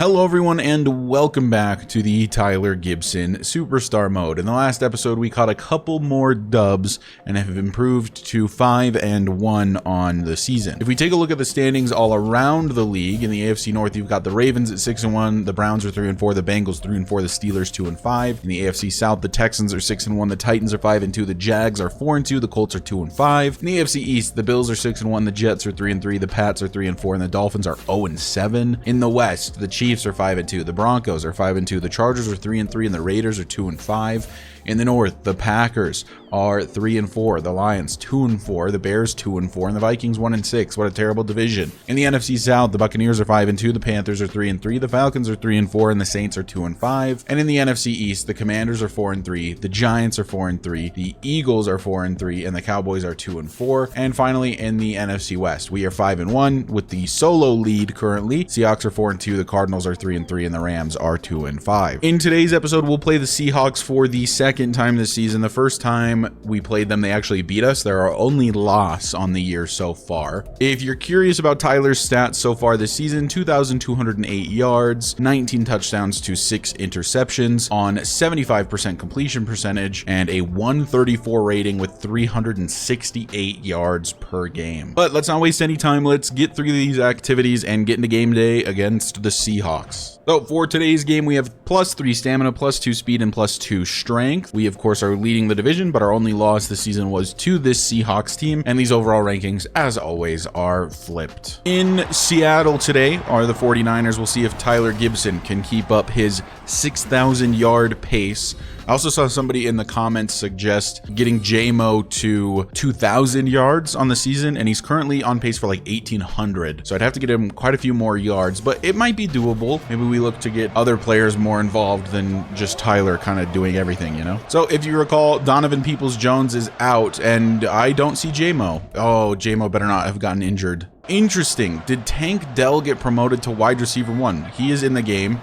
Hello everyone and welcome back to the Tyler Gibson Superstar Mode. In the last episode we caught a couple more dubs and have improved to 5-1 on the season. If we take a look at the standings all around the league, in the AFC North you've got the Ravens at 6-1, the Browns are 3-4, the Bengals 3-4, the Steelers 2-5. In the AFC South the Texans are 6-1, the Titans are 5-2, the Jags are 4-2, the Colts are 2-5. In the AFC East the Bills are 6-1, the Jets are 3-3, the Pats are 3-4, and the Dolphins are 0-7. In the West the Chiefs are 5-2, the Broncos are 5-2, the Chargers are 3-3, and the Raiders are 2-5. In the North, the Packers are 3-4, the Lions 2-4, the Bears 2-4, and the Vikings 1-6. What a terrible division. In the NFC South, the Buccaneers are 5-2, the Panthers are 3-3, the Falcons are 3-4, and the Saints are 2-5. And in the NFC East, the Commanders are 4-3, the Giants are 4-3, the Eagles are 4-3, and the Cowboys are 2-4. And finally, in the NFC West, we are 5-1 with the solo lead currently. Seahawks are 4-2, the Cardinals are 3-3, and the Rams are 2-5. In today's episode, we'll play the Seahawks for the second time this season. The first time we played them, they actually beat us. They're our only loss on the year so far. If you're curious about Tyler's stats so far this season, 2,208 yards, 19 touchdowns to 6 interceptions on 75% completion percentage, and a 134 rating with 368 yards per game. But let's not waste any time. Let's get through these activities and get into game day against the Seahawks. So for today's game, we have +3 stamina, +2 speed, and +2 strength. We, of course, are leading the division, but our only loss this season was to this Seahawks team, and these overall rankings, as always, are flipped. In Seattle today are the 49ers. We'll see if Tyler Gibson can keep up his 6,000-yard pace. I also saw somebody in the comments suggest getting J-Mo to 2,000 yards on the season, and he's currently on pace for like 1,800. So I'd have to get him quite a few more yards, but it might be doable. Maybe we look to get other players more involved than just Tyler kind of doing everything, you know? So if you recall, Donovan Peoples-Jones is out, and I don't see J-Mo. Oh, J-Mo better not have gotten injured. Interesting. Did Tank Dell get promoted to wide receiver 1? He is in the game,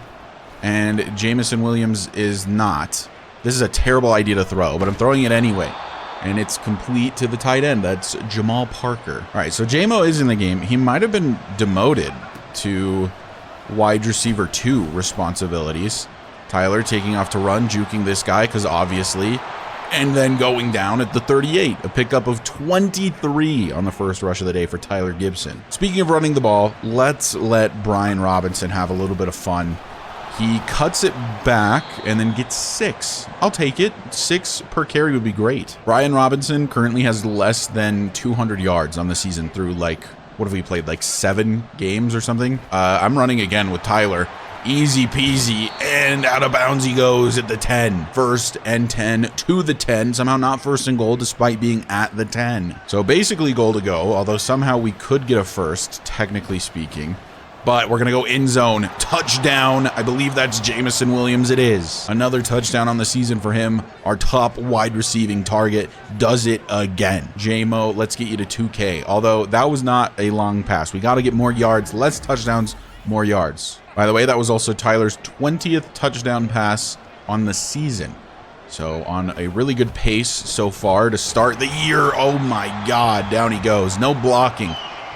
and Jameson Williams is not. This is a terrible idea to throw, but I'm throwing it anyway. And it's complete to the tight end. That's Jamal Parker. All right, so J-Mo is in the game. He might have been demoted to wide receiver 2 responsibilities. Tyler taking off to run, juking this guy, because obviously, and then going down at the 38. A pickup of 23 on the first rush of the day for Tyler Gibson. Speaking of running the ball, let's let Brian Robinson have a little bit of fun. He cuts it back and then gets 6. I'll take it. 6 per carry would be great. Brian Robinson currently has less than 200 yards on the season through, like, what have we played, like 7 games or something? I'm running again with Tyler. Easy peasy, and out of bounds he goes at the 10. First and 10 to the 10. Somehow not first and goal despite being at the 10. So basically goal to go, although somehow we could get a first, technically speaking. But we're going to go end zone. Touchdown. I believe that's Jameson Williams. It is. Another touchdown on the season for him. Our top wide receiving target does it again. J-Mo, let's get you to 2K. Although that was not a long pass. We got to get more yards. Less touchdowns, more yards. By the way, that was also Tyler's 20th touchdown pass on the season. So on a really good pace so far to start the year. Oh my God. Down he goes. No blocking.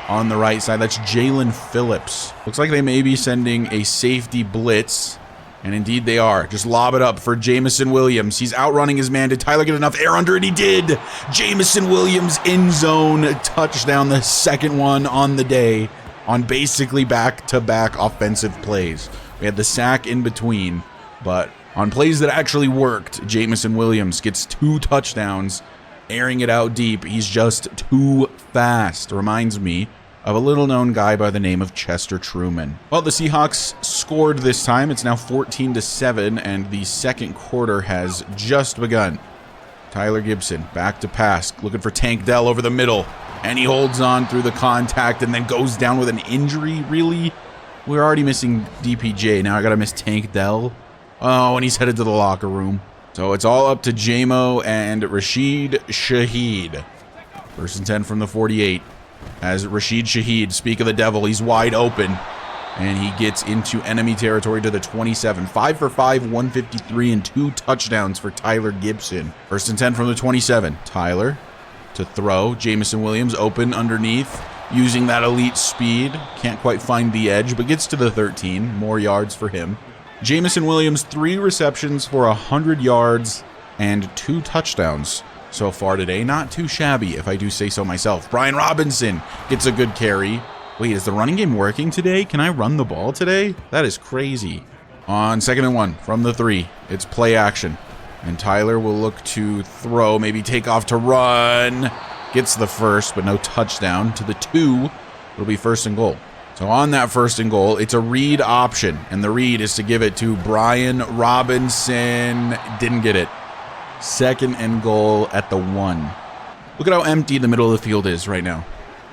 On the right side, that's Jalen Phillips. Looks like they may be sending a safety blitz, and indeed they are. Just lob it up for Jameson Williams. He's outrunning his man. Did Tyler get enough air under it? He did. Jameson Williams end zone touchdown, the second one on the day on basically back-to-back offensive plays. We had the sack in between, but on plays that actually worked, Jameson Williams gets 2 touchdowns, airing it out deep. He's just too fast. Reminds me of a little-known guy by the name of Chester Truman. Well, the Seahawks scored this time. It's now 14-7, and the second quarter has just begun. Tyler Gibson back to pass, looking for Tank Dell over the middle, and he holds on through the contact and then goes down with an injury. Really? We're already missing DPJ. Now I gotta miss Tank Dell. Oh, and he's headed to the locker room. So it's all up to J-Mo and Rashid Shaheed. First and 10 from the 48. As Rashid Shaheed, speak of the devil, he's wide open. And he gets into enemy territory to the 27. 5 for 5, 153, and 2 touchdowns for Tyler Gibson. First and 10 from the 27. Tyler to throw. Jameson Williams open underneath. using that elite speed. Can't quite find the edge, but gets to the 13. More yards for him. Jameson Williams, 3 receptions for 100 yards and 2 touchdowns so far today. Not too shabby, if I do say so myself. Brian Robinson gets a good carry. Wait, is the running game working today? Can I run the ball today? That is crazy. On 2nd and 1 from the 3, it's play action. And Tyler will look to throw, maybe take off to run. Gets the first, but no touchdown. To the 2, it'll be 1st and goal. So on that 1st and goal, it's a read option. And the read is to give it to Brian Robinson. Didn't get it. 2nd and goal at the 1. Look at how empty the middle of the field is right now.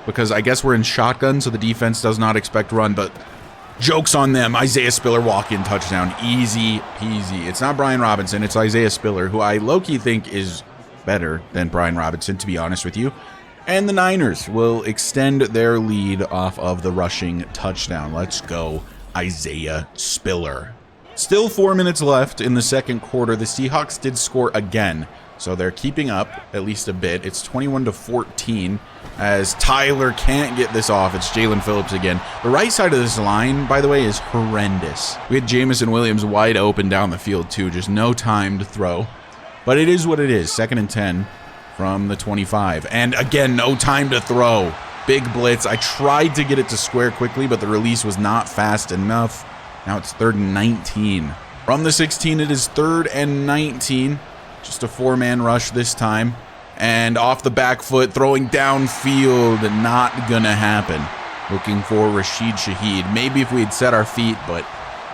Because I guess we're in shotgun, so the defense does not expect run, but joke's on them. Isaiah Spiller walk-in touchdown. Easy peasy. It's not Brian Robinson, it's Isaiah Spiller, who I low-key think is better than Brian Robinson, to be honest with you. And the Niners will extend their lead off of the rushing touchdown. Let's go, Isaiah Spiller. Still 4 minutes left in the 2nd quarter. The Seahawks did score again, so they're keeping up at least a bit. It's 21-14 as Tyler can't get this off. It's Jalen Phillips again. The right side of this line, by the way, is horrendous. We had Jameson Williams wide open down the field too, just no time to throw. But it is what it is. 2nd and 10 from the 25. And again, no time to throw. Big blitz. I tried to get it to square quickly, but the release was not fast enough. Now it's 3rd and 19. From the 16, it is 3rd and 19. Just a 4-man rush this time. And off the back foot, throwing downfield. Not gonna happen. Looking for Rashid Shaheed. Maybe if we had set our feet, but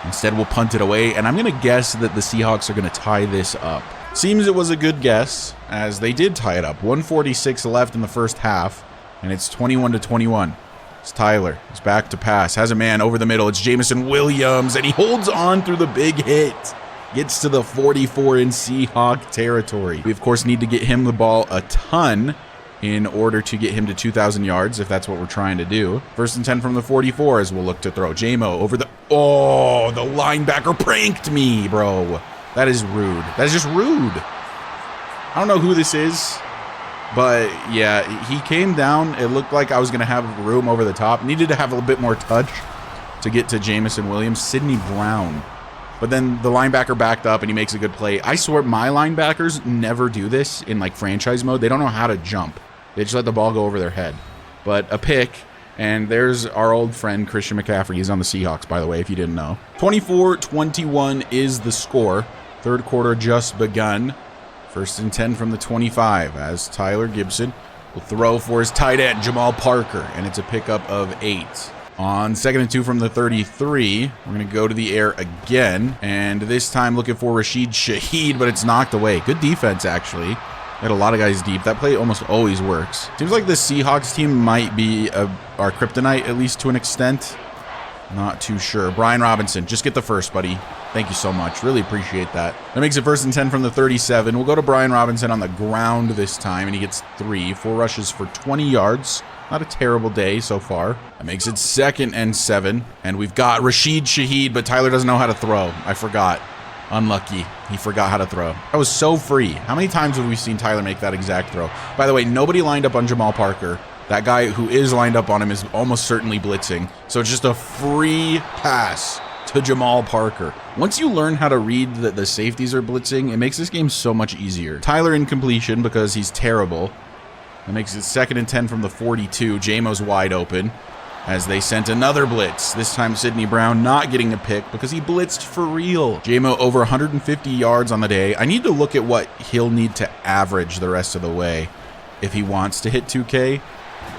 instead we'll punt it away. And I'm gonna guess that the Seahawks are gonna tie this up. Seems it was a good guess, as they did tie it up. 1:46 left in the 1st half, and it's 21-21. It's Tyler. He's back to pass. Has a man over the middle. It's Jameson Williams, and he holds on through the big hit. Gets to the 44 in Seahawk territory. We, of course, need to get him the ball a ton in order to get him to 2,000 yards, if that's what we're trying to do. 1st and 10 from the 44 as we'll look to throw. J-Mo over the... Oh, the linebacker pranked me, bro. That is rude. That is just rude. I don't know who this is, but yeah, he came down. It looked like I was going to have room over the top. Needed to have a little bit more touch to get to Jameson Williams. Sidney Brown. But then the linebacker backed up and he makes a good play. I swear my linebackers never do this in like franchise mode. They don't know how to jump. They just let the ball go over their head. But a pick, and there's our old friend Christian McCaffrey. He's on the Seahawks, by the way, if you didn't know. 24-21 is the score. 3rd quarter just begun. 1st and 10 from the 25 as Tyler Gibson will throw for his tight end, Jamal Parker, and it's a pickup of 8. On 2nd and 2 from the 33, we're going to go to the air again, and this time looking for Rashid Shaheed, but it's knocked away. Good defense, actually. Had a lot of guys deep. That play almost always works. Seems like the Seahawks team might be our kryptonite, at least to an extent. Not too sure. Brian Robinson, just get the first, buddy. Thank you so much. Really appreciate that. That makes it 1st and 10 from the 37. We'll go to Brian Robinson on the ground this time, and he gets 3. 4 rushes for 20 yards. Not a terrible day so far. That makes it 2nd and 7. And we've got Rashid Shaheed, but Tyler doesn't know how to throw. I forgot. Unlucky. He forgot how to throw. That was so free. How many times have we seen Tyler make that exact throw? By the way, nobody lined up on Jamal Parker. That guy who is lined up on him is almost certainly blitzing. So it's just a free pass to Jamal Parker. Once you learn how to read that the safeties are blitzing, it makes this game so much easier. Tyler incompletion because he's terrible. That makes it 2nd and 10 from the 42. J-Mo's wide open as they sent another blitz. This time Sidney Brown not getting a pick because he blitzed for real. J-Mo over 150 yards on the day. I need to look at what he'll need to average the rest of the way if he wants to hit 2K.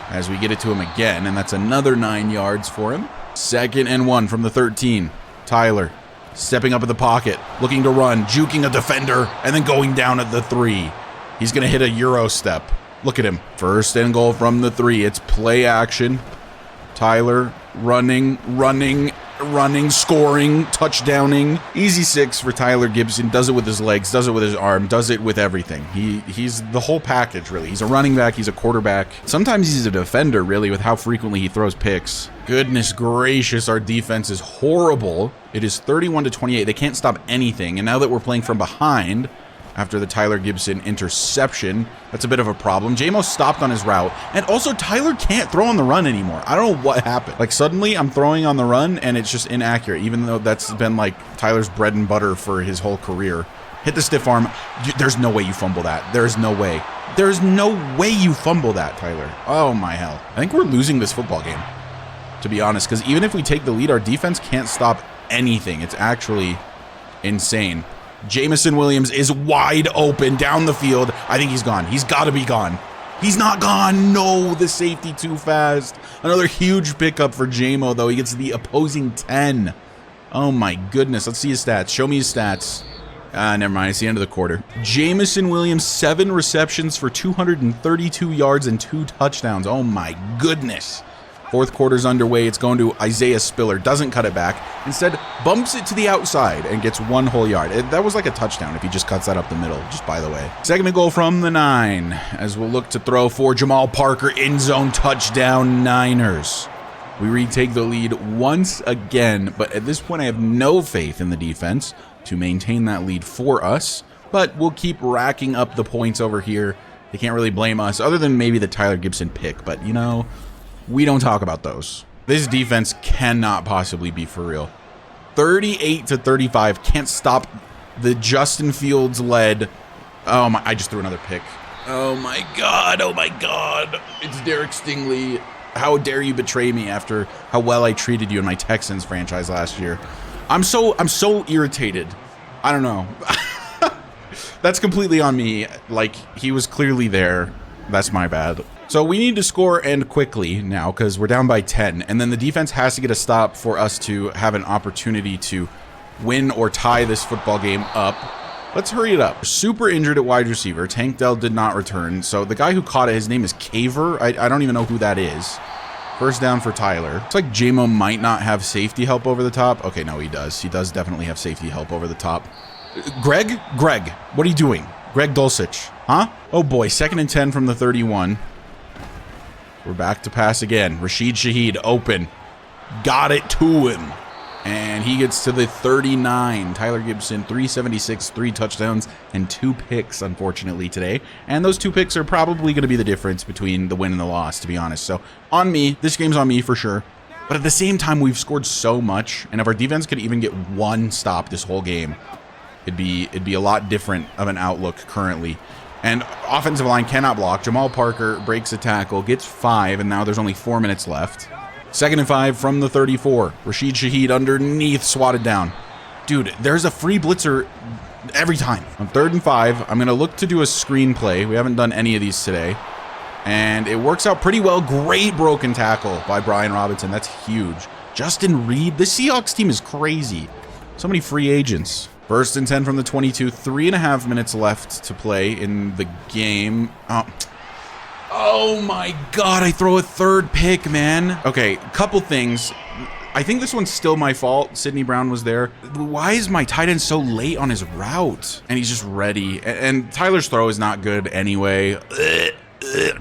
As we get it to him again, and that's another 9 yards for him. 2nd and 1 from the 13. Tyler stepping up in the pocket, looking to run, juking a defender, and then going down at the 3. He's going to hit a Euro step. Look at him. 1st and goal from the 3. It's play action. Tyler running, scoring, touchdowning. Easy 6 for Tyler Gibson. Does it with his legs, does it with his arm, does it with everything. He's the whole package, really. He's a running back, he's a quarterback. Sometimes he's a defender, really, with how frequently he throws picks. Goodness gracious, our defense is horrible. It is 31-28. They can't stop anything. And now that we're playing from behind, after the Tyler Gibson interception. That's a bit of a problem. J-Mo stopped on his route, and also Tyler can't throw on the run anymore. I don't know what happened. Like, suddenly I'm throwing on the run and it's just inaccurate, even though that's been like Tyler's bread and butter for his whole career. Hit the stiff arm. There's no way you fumble that. There's no way. There's no way you fumble that, Tyler. Oh my hell. I think we're losing this football game, to be honest, because even if we take the lead, our defense can't stop anything. It's actually insane. Jameson Williams is wide open down the field. I think he's gone. He's got to be gone. He's not gone. No, the safety too fast. Another huge pickup for J-Mo, though. He gets the opposing 10. Oh my goodness. Let's see his stats. Show me his stats. Never mind. It's the end of the quarter. Jameson Williams, 7 receptions for 232 yards and 2 touchdowns. Oh my goodness. Fourth quarter's underway. It's going to Isaiah Spiller. Doesn't cut it back. Instead, bumps it to the outside and gets 1 whole yard. That was like a touchdown if he just cuts that up the middle, just by the way. Second and goal from the 9, as we'll look to throw for Jamal Parker. End zone touchdown, Niners. We retake the lead once again, but at this point I have no faith in the defense to maintain that lead for us. But we'll keep racking up the points over here. They can't really blame us, other than maybe the Tyler Gibson pick, but you know, we don't talk about those. This defense cannot possibly be for real. 38-35. Can't stop the Justin Fields led. Oh my, I just threw another pick. Oh my God. Oh my God. It's Derek Stingley. How dare you betray me after how well I treated you in my Texans franchise last year. I'm so irritated. I don't know. That's completely on me. Like, he was clearly there. That's my bad. So we need to score, and quickly now, because we're down by 10, and then the defense has to get a stop for us to have an opportunity to win or tie this football game up. Let's hurry it up. Super injured at wide receiver. Tank Dell did not return, so the guy who caught it, his name is Caver. I don't even know who that is. First down for Tyler. Looks like J-Mo might not have safety help over the top. Okay, no, he does. He does definitely have safety help over the top. Greg, what are you doing? Greg Dulcich, huh? Oh boy, 2nd and 10 from the 31. We're back to pass again. Rashid Shaheed open. Got it to him. And he gets to the 39. Tyler Gibson, 376, 3 touchdowns, and 2 picks, unfortunately, today. And those 2 picks are probably going to be the difference between the win and the loss, to be honest. So, on me. This game's on me for sure. But at the same time, we've scored so much. And if our defense could even get 1 stop this whole game, it'd be a lot different of an outlook currently. And offensive line cannot block. Jamal Parker breaks a tackle, gets 5, and now there's only 4 minutes left. 2nd and 5 from the 34. Rashid Shaheed underneath, swatted down. Dude, there's a free blitzer every time. On 3rd and 5, I'm going to look to do a screenplay. We haven't done any of these today. And it works out pretty well. Great broken tackle by Brian Robinson. That's huge. Justin Reed. The Seahawks team is crazy. So many free agents. 1st and 10 from the 22. 3.5 minutes left to play in the game. Oh my God, I throw a 3rd pick, man. Okay, couple things. I think this one's still my fault. Sidney Brown was there. Why is my tight end so late on his route? And he's just ready. And Tyler's throw is not good anyway.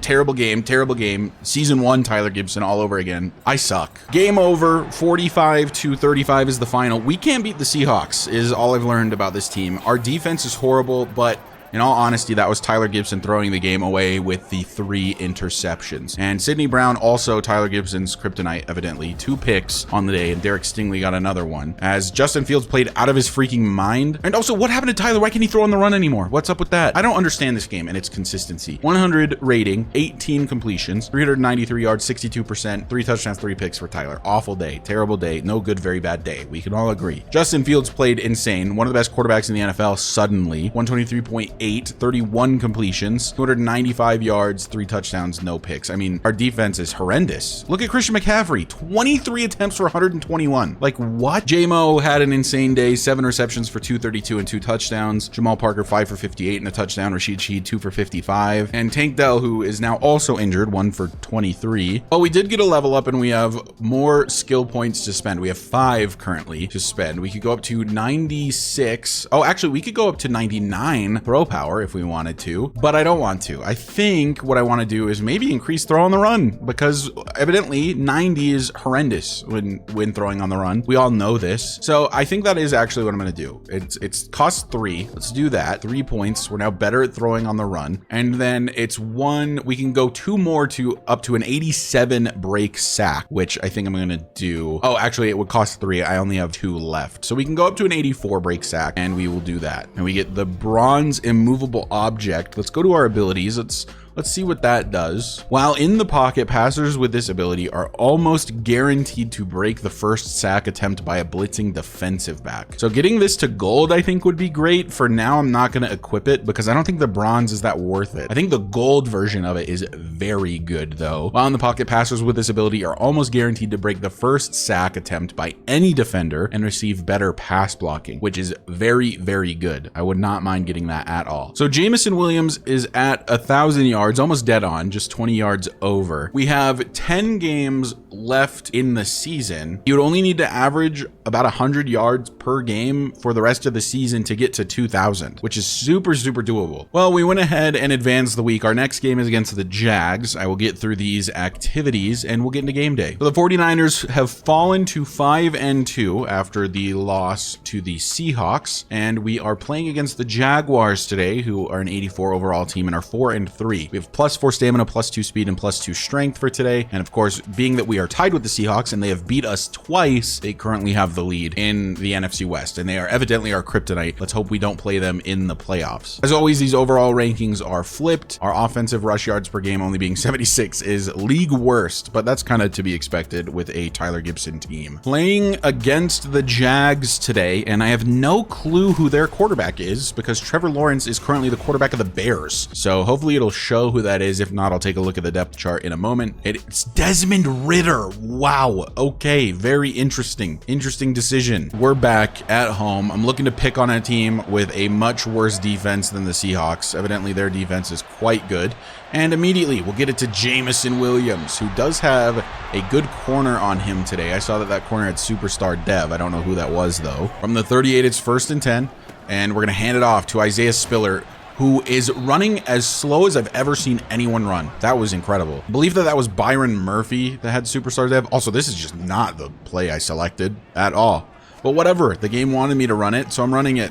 Terrible game. Season 1, Tyler Gibson all over again. I suck. Game over. 45-35 is the final. We can't beat the Seahawks is all I've learned about this team. Our defense is horrible, but in all honesty, that was Tyler Gibson throwing the game away with the 3 interceptions. And Sidney Brown, also Tyler Gibson's kryptonite, evidently. 2 picks on the day, and Derek Stingley got another one. As Justin Fields played out of his freaking mind. And also, what happened to Tyler? Why can't he throw on the run anymore? What's up with that? I don't understand this game and its consistency. 100 rating, 18 completions, 393 yards, 62%, 3 touchdowns, 3 picks for Tyler. Awful day, terrible day, no good, very bad day. We can all agree. Justin Fields played insane. One of the best quarterbacks in the NFL, suddenly. 123.8. 31 completions, 295 yards, 3 touchdowns, no picks. I mean, our defense is horrendous. Look at Christian McCaffrey, 23 attempts for 121. Like, what? J-Mo had an insane day, 7 receptions for 232 and 2 touchdowns. Jamal Parker, 5 for 58 and a touchdown. Rashid Shaheed, 2 for 55. And Tank Dell, who is now also injured, 1 for 23. Oh, we did get a level up, and we have more skill points to spend. We have 5 currently to spend. We could go up to 96. Oh, actually, we could go up to 99. Throw power if we wanted to, but I don't want to. I think what I want to do is maybe increase throw on the run, because evidently 90 is horrendous when throwing on the run. We all know this. So I think that is actually what I'm going to do. It's cost 3. Let's do that. 3 points. We're now better at throwing on the run. And then it's 1. We can go 2 more to up to an 87 break sack, which I think I'm going to do. Oh, actually it would cost 3. I only have 2 left. So we can go up to an 84 break sack, and we will do that. And we get the bronze immovable object. Let's go to our abilities. Let's see what that does. While in the pocket, passers with this ability are almost guaranteed to break the first sack attempt by a blitzing defensive back. So getting this to gold, I think, would be great. For now, I'm not going to equip it because I don't think the bronze is that worth it. I think the gold version of it is very good, though. While in the pocket, passers with this ability are almost guaranteed to break the first sack attempt by any defender and receive better pass blocking, which is very, very good. I would not mind getting that at all. So Jameson Williams is at 1,000 yards. Almost dead on, just 20 yards over. We have 10 games left in the season. You would only need to average about 100 yards per game for the rest of the season to get to 2,000, which is super, super doable. Well, we went ahead and advanced the week. Our next game is against the Jags. I will get through these activities and we'll get into game day. So the 49ers have fallen to 5-2 after the loss to the Seahawks, and we are playing against the Jaguars today, who are an 84 overall team and are 4-3. We have +4 stamina, +2 speed, and +2 strength for today. And of course, being that we are tied with the Seahawks and they have beat us twice, they currently have the lead in the NFC West, and they are evidently our kryptonite. Let's hope we don't play them in the playoffs. As always, these overall rankings are flipped. Our offensive rush yards per game only being 76 is league worst, but that's kind of to be expected with a Tyler Gibson team. Playing against the Jags today, and I have no clue who their quarterback is because Trevor Lawrence is currently the quarterback of the Bears. So hopefully it'll show who that is. If not, I'll take a look at the depth chart in a moment. It's Desmond Ridder. Wow. Okay. Very interesting. Interesting decision. We're back at home. I'm looking to pick on a team with a much worse defense than the Seahawks. Evidently, their defense is quite good. And immediately, we'll get it to Jameson Williams, who does have a good corner on him today. I saw that corner had superstar dev. I don't know who that was, though. From the 38, it's 1st and 10. And we're going to hand it off to Isaiah Spiller, who is running as slow as I've ever seen anyone run. That was incredible. I believe that was Byron Murphy that had superstar dev. Also, this is just not the play I selected at all. But whatever, the game wanted me to run it, so I'm running it.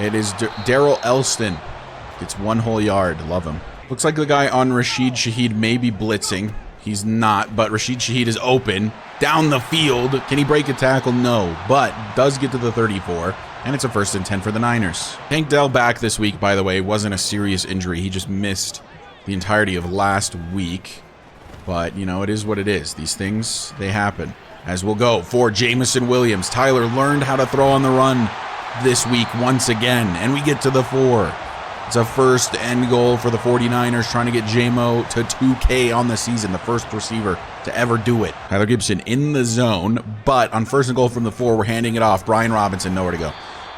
It is Daryl Elston. Gets 1 whole yard. Love him. Looks like the guy on Rashid Shaheed may be blitzing. He's not, but Rashid Shaheed is open. Down the field. Can he break a tackle? No, but does get to the 34. And it's a 1st and 10 for the Niners. Tank Dell back this week, by the way, wasn't a serious injury. He just missed the entirety of last week. But, you know, it is what it is. These things, they happen. As we'll go for Jameson Williams. Tyler learned how to throw on the run this week once again. And we get to the 4. It's a 1st and goal for the 49ers, trying to get J-Mo to 2K on the season, the first receiver to ever do it. Tyler Gibson in the zone, but on 1st and goal from the 4, we're handing it off. Brian Robinson, nowhere to go.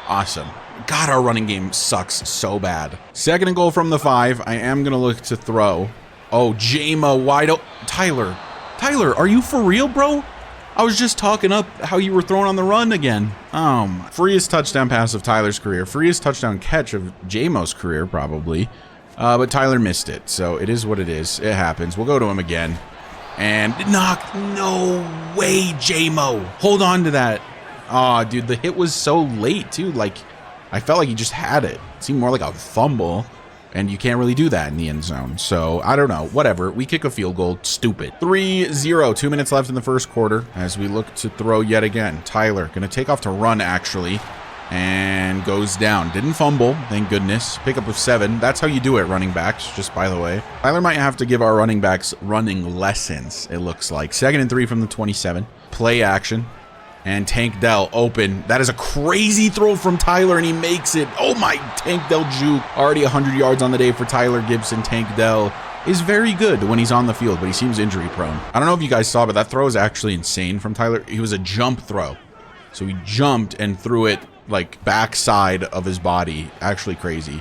Awesome. God, our running game sucks so bad. 2nd and goal from the 5. I am going to look to throw. Oh, J-Mo wide open. Tyler, are you for real, bro? I was just talking up how you were throwing on the run again. Freest touchdown pass of Tyler's career. Freest touchdown catch of J-Mo's career, probably. But Tyler missed it, so it is what it is. It happens. We'll go to him again. And knock. No way, J-Mo. Hold on to that. Aw, dude, the hit was so late, too. Like, I felt like he just had it. It seemed more like a fumble. And you can't really do that in the end zone. So, I don't know. Whatever. We kick a field goal. Stupid. 3-0. 2 minutes left in the first quarter as we look to throw yet again. Tyler going to take off to run, actually. And goes down. Didn't fumble. Thank goodness. Pickup of 7. That's how you do it, running backs, just by the way. Tyler might have to give our running backs running lessons, it looks like. 2nd and 3 from the 27. Play action. And Tank Dell open. That is a crazy throw from Tyler, and he makes it. Oh my, Tank Dell juke. Already 100 yards on the day for Tyler Gibson. Tank Dell is very good when he's on the field, but he seems injury prone. I don't know if you guys saw, but that throw is actually insane from Tyler. It was a jump throw. So he jumped and threw it like backside of his body. Actually crazy.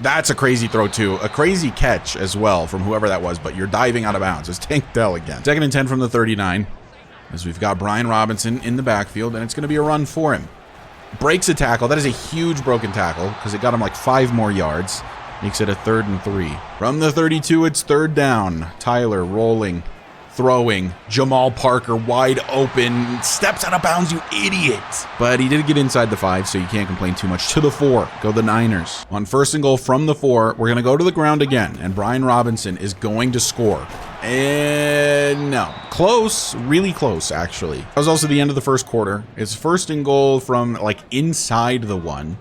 That's a crazy throw too. A crazy catch as well from whoever that was, but you're diving out of bounds. It's Tank Dell again. 2nd and 10 from the 39. As we've got Brian Robinson in the backfield, and it's going to be a run for him. breaks a tackle. That is a huge broken tackle because it got him like 5 more yards. Makes it a 3rd and 3. From the 32, it's 3rd down. Tyler rolling, throwing. Jamal Parker wide open. Steps out of bounds, you idiot. But he did get inside the 5, so you can't complain too much. To the 4, go the Niners. On 1st and goal from the 4, we're going to go to the ground again. And Brian Robinson is going to score. And no. Close. Really close, actually. That was also the end of the 1st quarter. It's 1st and goal from like inside the 1.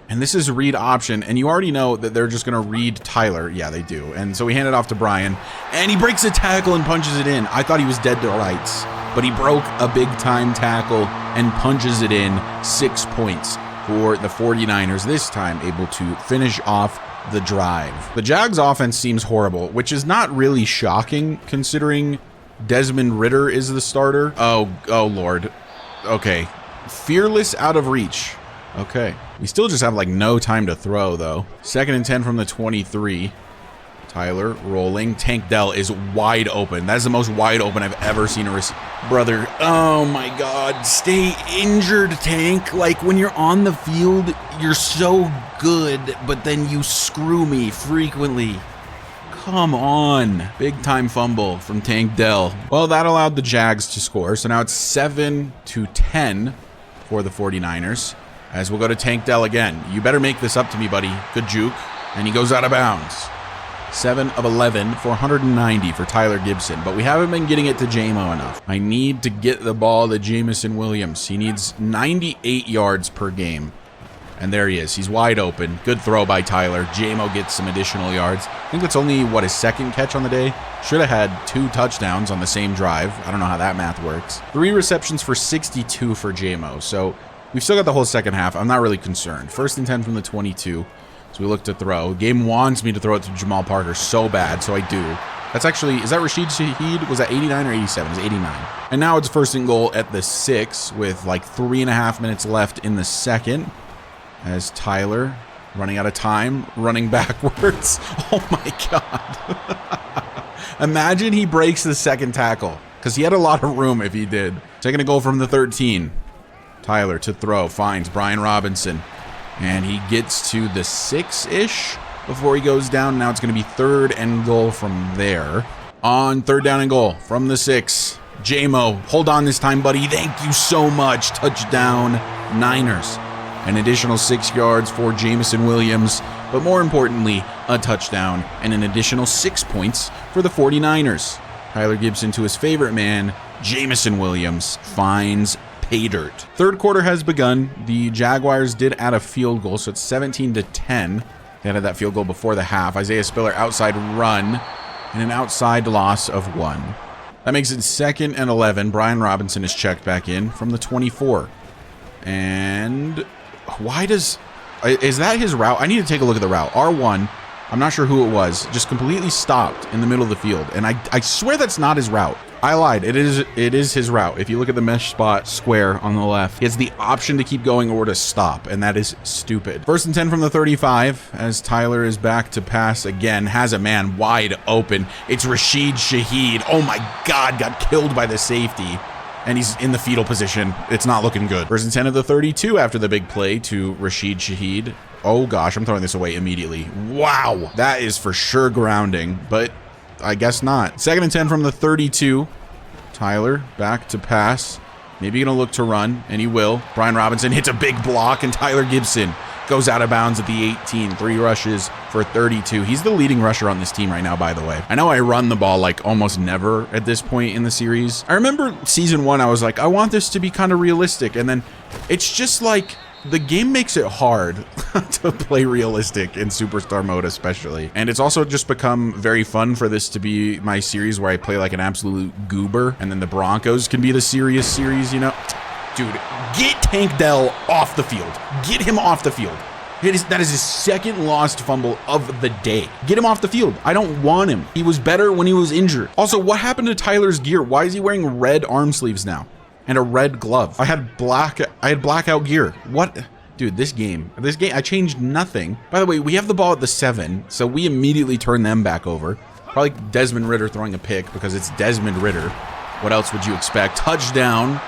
And this is read option, and you already know that they're just going to read Tyler. Yeah, they do. And so we hand it off to Brian, and he breaks a tackle and punches it in. I thought he was dead to rights, but he broke a big-time tackle and punches it in. 6 points for the 49ers, this time able to finish off the drive. The Jags offense seems horrible, which is not really shocking considering Desmond Ridder is the starter. Oh, Lord. Okay. Fearless out of reach. Okay. We still just have like no time to throw though. 2nd and 10 from the 23. Tyler rolling. Tank Dell is wide open. That is the most wide open I've ever seen a receiver. Brother, oh my God. Stay injured, Tank. Like when you're on the field, you're so good, but then you screw me frequently. Come on. Big time fumble from Tank Dell. Well, that allowed the Jags to score. So now it's 7-10 for the 49ers. As we'll go to Tank Dell again. You better make this up to me, buddy. Good juke. And he goes out of bounds. 7 of 11 for 190 for Tyler Gibson. But we haven't been getting it to J-Mo enough. I need to get the ball to Jamison Williams. He needs 98 yards per game. And there he is. He's wide open. Good throw by Tyler. J-Mo gets some additional yards. I think that's only, what, his 2nd catch on the day? Should have had 2 touchdowns on the same drive. I don't know how that math works. 3 receptions for 62 for J-Mo. So we've still got the whole 2nd half. I'm not really concerned. 1st and 10 from the 22. So we look to throw. Game wants me to throw it to Jamal Parker so bad, so I do. That's actually, is that Rashid Shaheed? Was that 89 or 87? It's 89. And now it's 1st and goal at the 6 with like 3.5 minutes left in the 2nd. As Tyler, running out of time, running backwards. Oh my God. Imagine he breaks the 2nd tackle, because he had a lot of room if he did. Taking a goal from the 13. Tyler to throw, finds Brian Robinson, and he gets to the 6-ish before he goes down. Now it's going to be 3rd and goal from there. On 3rd down and goal from the 6. J-Mo, hold on this time, buddy. Thank you so much. Touchdown, Niners. An additional 6 yards for Jamison Williams, but more importantly, a touchdown and an additional 6 points for the 49ers. Tyler Gibson to his favorite man, Jamison Williams, finds pay dirt. 3rd quarter has begun. The Jaguars did add a field goal, so it's 17-10. They added that field goal before the half. Isaiah Spiller outside run and an outside loss of 1. That makes it 2nd and 11. Brian Robinson is checked back in from the 24. And why is that his route? I need to take a look at the route. R1, I'm not sure who it was, just completely stopped in the middle of the field. And I swear that's not his route. I lied. It is his route. If you look at the mesh spot square on the left, he has the option to keep going or to stop, and that is stupid. 1st and 10 from the 35 as Tyler is back to pass again, has a man wide open. It's Rashid Shaheed. Oh my God, got killed by the safety. And he's in the fetal position. It's not looking good. 1st and 10 of the 32 after the big play to Rashid Shaheed. Oh gosh, I'm throwing this away immediately. Wow, that is for sure grounding, but I guess not. 2nd and 10 from the 32. Tyler back to pass. Maybe gonna look to run, and he will. Brian Robinson hits a big block, and Tyler Gibson goes out of bounds at the 18. 3 rushes for 32. He's the leading rusher on this team right now, by the way. I know I run the ball like almost never at this point in the series. I remember season 1, I was like, I want this to be kind of realistic, and then it's just like the game makes it hard to play realistic in Superstar mode especially. And it's also just become very fun for this to be my series where I play like an absolute goober, and then the Broncos can be the serious series, you know? Dude, get Tank Dell off the field. Get him off the field. That is his 2nd lost fumble of the day. Get him off the field. I don't want him. He was better when he was injured. Also, what happened to Tyler's gear? Why is he wearing red arm sleeves now? And a red glove. I had blackout gear. What? Dude, this game, I changed nothing. By the way, we have the ball at the 7, so we immediately turn them back over. Probably Desmond Ridder throwing a pick because it's Desmond Ridder. What else would you expect? Touchdown.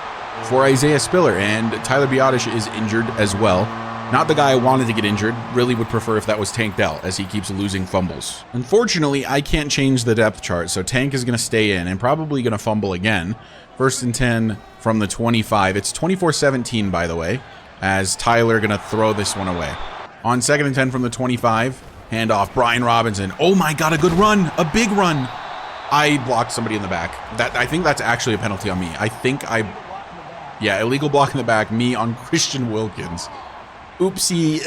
for Isaiah Spiller, and Tyler Biadasz is injured as well. Not the guy I wanted to get injured. Really would prefer if that was Tank Dell, as he keeps losing fumbles. Unfortunately, I can't change the depth chart, so Tank is going to stay in and probably going to fumble again. 1st and 10 from the 25. It's 24-17, by the way, as Tyler going to throw this one away. On 2nd and 10 from the 25, handoff, Brian Robinson. Oh my God, a good run, a big run. I blocked somebody in the back. I think that's actually a penalty on me. Yeah, illegal block in the back, me on Christian Wilkins. Oopsie,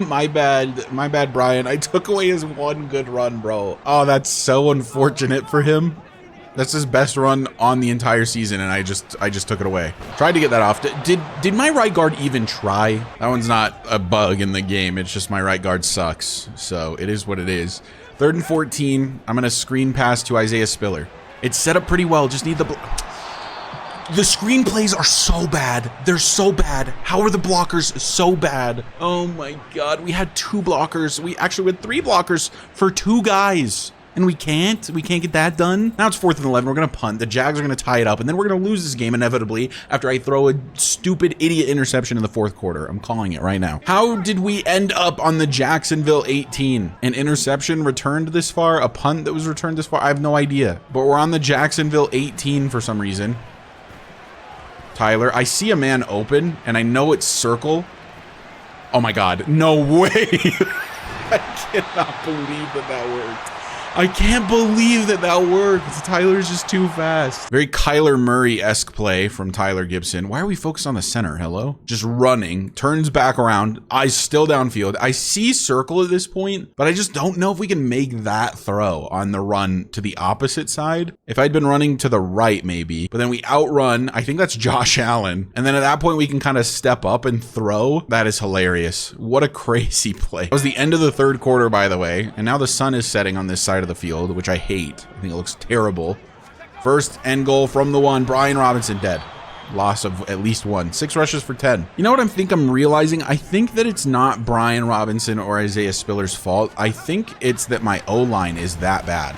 my bad, Brian. I took away his one good run, bro. Oh, that's so unfortunate for him. That's his best run on the entire season, and I just took it away. Tried to get that off. Did my right guard even try? That one's not a bug in the game. It's just my right guard sucks. So it is what it is. 3rd and 14. I'm gonna screen pass to Isaiah Spiller. It's set up pretty well. Just need the screen plays are so bad. They're so bad. How are the blockers so bad? Oh my God. We had 2 blockers. We actually had 3 blockers for 2 guys. And we can't get that done. Now it's 4th and 11. We're going to punt. The Jags are going to tie it up. And then we're going to lose this game inevitably after I throw a stupid idiot interception in the 4th quarter. I'm calling it right now. How did we end up on the Jacksonville 18? An interception returned this far? A punt that was returned this far? I have no idea. But we're on the Jacksonville 18 for some reason. Tyler, I see a man open, and I know it's circle. Oh my God, no way. I cannot believe that worked. I can't believe that worked. Tyler's just too fast. Very Kyler Murray-esque play from Tyler Gibson. Why are we focused on the center? Hello? Just running, turns back around, eyes still downfield. I see circle at this point, but I just don't know if we can make that throw on the run to the opposite side. If I'd been running to the right, maybe, but then we outrun, I think that's Josh Allen. And then at that point, we can kind of step up and throw. That is hilarious. What a crazy play. It was the end of the 3rd quarter, by the way, and now the sun is setting on this side of the field, which I hate. I think it looks terrible. 1st and goal from the 1. Brian Robinson dead. Loss of at least 1. 6 rushes for 10. You know what I'm realizing? I think that it's not Brian Robinson or Isaiah Spiller's fault. I think it's that my O-line is that bad.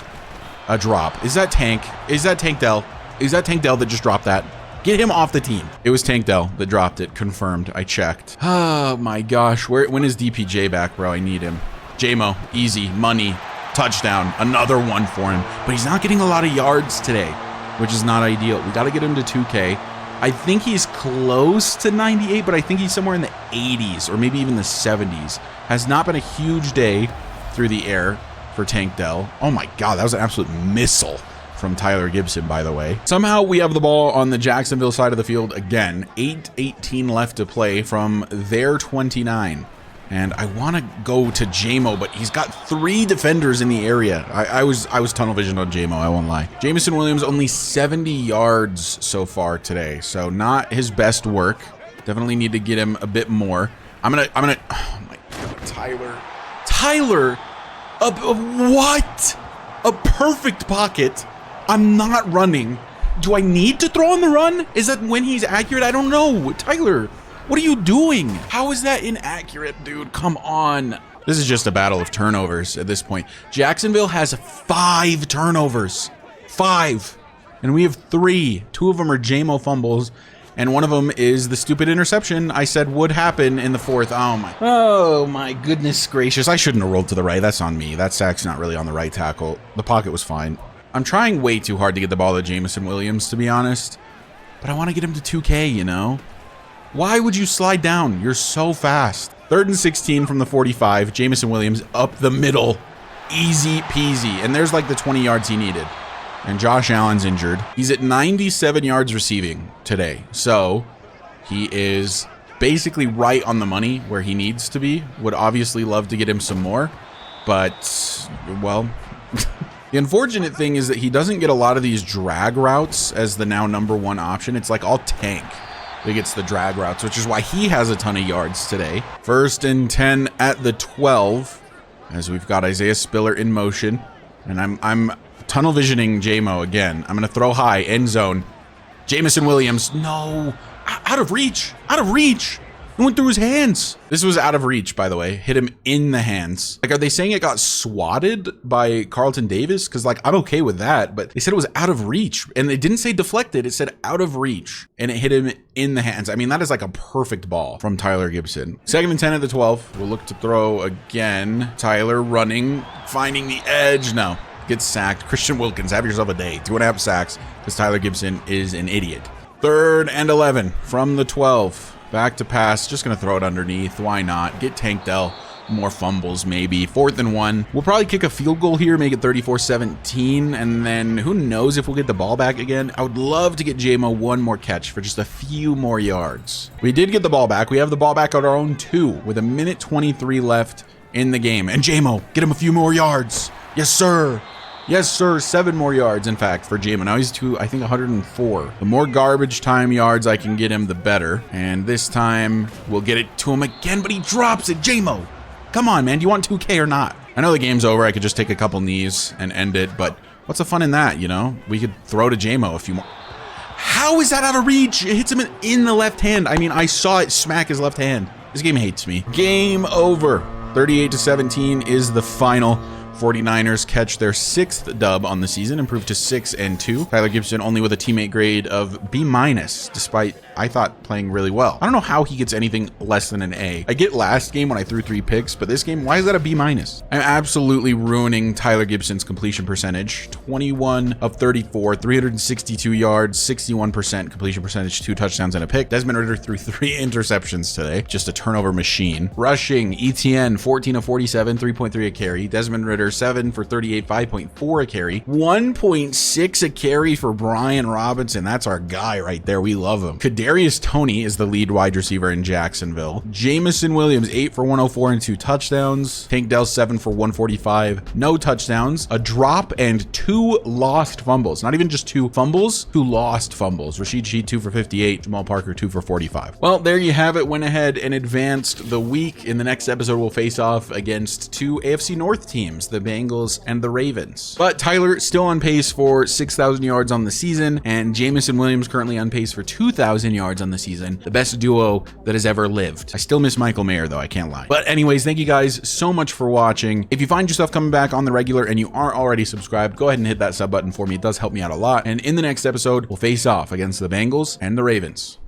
A drop. Is that Tank? Is that Tank Dell? Is that Tank Dell that just dropped that? Get him off the team. It was Tank Dell that dropped it. Confirmed. I checked. Oh my gosh. When is DPJ back, bro? I need him. JMO. Easy. Money. Touchdown, another one for him, but he's not getting a lot of yards today, which is not ideal. We got to get him to 2K. I think he's close to 98, but I think he's somewhere in the 80s or maybe even the 70s. Has not been a huge day through the air for Tank Dell. Oh my God, that was an absolute missile from Tyler Gibson, by the way. Somehow we have the ball on the Jacksonville side of the field again. 8:18 left to play from their 29. And I want to go to JMO, but he's got 3 defenders in the area. I was tunnel visioned on JMO, I won't lie. Jameson Williams only 70 yards so far today, so not his best work. Definitely need to get him a bit more. I'm gonna, oh my God, Tyler, what? A perfect pocket. I'm not running. Do I need to throw on the run? Is that when he's accurate? I don't know. Tyler, what are you doing? How is that inaccurate, dude? Come on. This is just a battle of turnovers at this point. Jacksonville has 5 turnovers. 5. And we have 3. 2 of them are JMO fumbles, and one of them is the stupid interception I said would happen in the 4th. Oh my goodness gracious. I shouldn't have rolled to the right. That's on me. That sack's not really on the right tackle. The pocket was fine. I'm trying way too hard to get the ball to Jameson Williams, to be honest. But I want to get him to 2K, you know? Why would you slide down? You're so fast. 3rd and 16 from the 45. Jameson Williams up the middle. Easy peasy. And there's like the 20 yards he needed. And Josh Allen's injured. He's at 97 yards receiving today. So he is basically right on the money where he needs to be. Would obviously love to get him some more. But, well... The unfortunate thing is that he doesn't get a lot of these drag routes as the now #1 option. It's like all Tank that gets the drag routes, which is why he has a ton of yards today. 1st and 10 at the 12, as we've got Isaiah Spiller in motion. And I'm tunnel visioning JMO again. I'm going to throw high, end zone. Jameson Williams, no. Out of reach. Out of reach. It went through his hands. This was out of reach, by the way. Hit him in the hands. Like, are they saying it got swatted by Carlton Davis? Because, like, I'm okay with that, but they said it was out of reach. And it didn't say deflected. It said out of reach. And it hit him in the hands. I mean, that is like a perfect ball from Tyler Gibson. 2nd and 10 at the 12. We'll look to throw again. Tyler running, finding the edge. No. Gets sacked. Christian Wilkins, have yourself a day. 2.5 sacks because Tyler Gibson is an idiot. 3rd and 11 from the 12. Back to pass, just gonna throw it underneath. Why not? Get Tank Dell more fumbles maybe. 4th and 1. We'll probably kick a field goal here, make it 34-17, and then who knows if we'll get the ball back again. I would love to get JMO one more catch for just a few more yards. We did get the ball back. We have the ball back at our own 2 with 1:23 left in the game. And JMO, get him a few more yards. Yes, sir. Yes, sir. 7 more yards, in fact, for JMO. Now he's to, I think, 104. The more garbage time yards I can get him, the better. And this time, we'll get it to him again, but he drops it. JMO, come on, man. Do you want 2K or not? I know the game's over. I could just take a couple knees and end it, but what's the fun in that, you know? We could throw to JMO a few more. How is that out of reach? It hits him in the left hand. I mean, I saw it smack his left hand. This game hates me. Game over. 38-17 is the final. 49ers catch their 6th dub on the season, improved to 6-2. Tyler Gibson only with a teammate grade of B-, despite, I thought, playing really well. I don't know how he gets anything less than an A. I get last game when I threw 3 picks, but this game, why is that a B-? I'm absolutely ruining Tyler Gibson's completion percentage. 21 of 34, 362 yards, 61% completion percentage, 2 touchdowns and a pick. Desmond Ridder threw 3 interceptions today, just a turnover machine. Rushing, ETN, 14 of 47, 3.3 a carry. Desmond Ridder, 7 for 38, 5.4 a carry. 1.6 a carry for Brian Robinson. That's our guy right there. We love him. Kadarius Toney is the lead wide receiver in Jacksonville. Jamison Williams, 8 for 104 and 2 touchdowns. Tank Dell, 7 for 145, no touchdowns, a drop, and 2 lost fumbles. Not even just 2 fumbles, 2 lost fumbles. Rashid Shaheed, 2 for 58. Jamal Parker, 2 for 45. Well, there you have it. Went ahead and advanced the week. In the next episode, we'll face off against 2 AFC North teams, the Bengals and the Ravens. But Tyler still on pace for 6,000 yards on the season, and Jamison Williams currently on pace for 2,000 yards on the season. The best duo that has ever lived. I still miss Michael Mayer, though, I can't lie. But anyways, thank you guys so much for watching. If you find yourself coming back on the regular and you aren't already subscribed, go ahead and hit that sub button for me. It does help me out a lot. And in the next episode, we'll face off against the Bengals and the Ravens.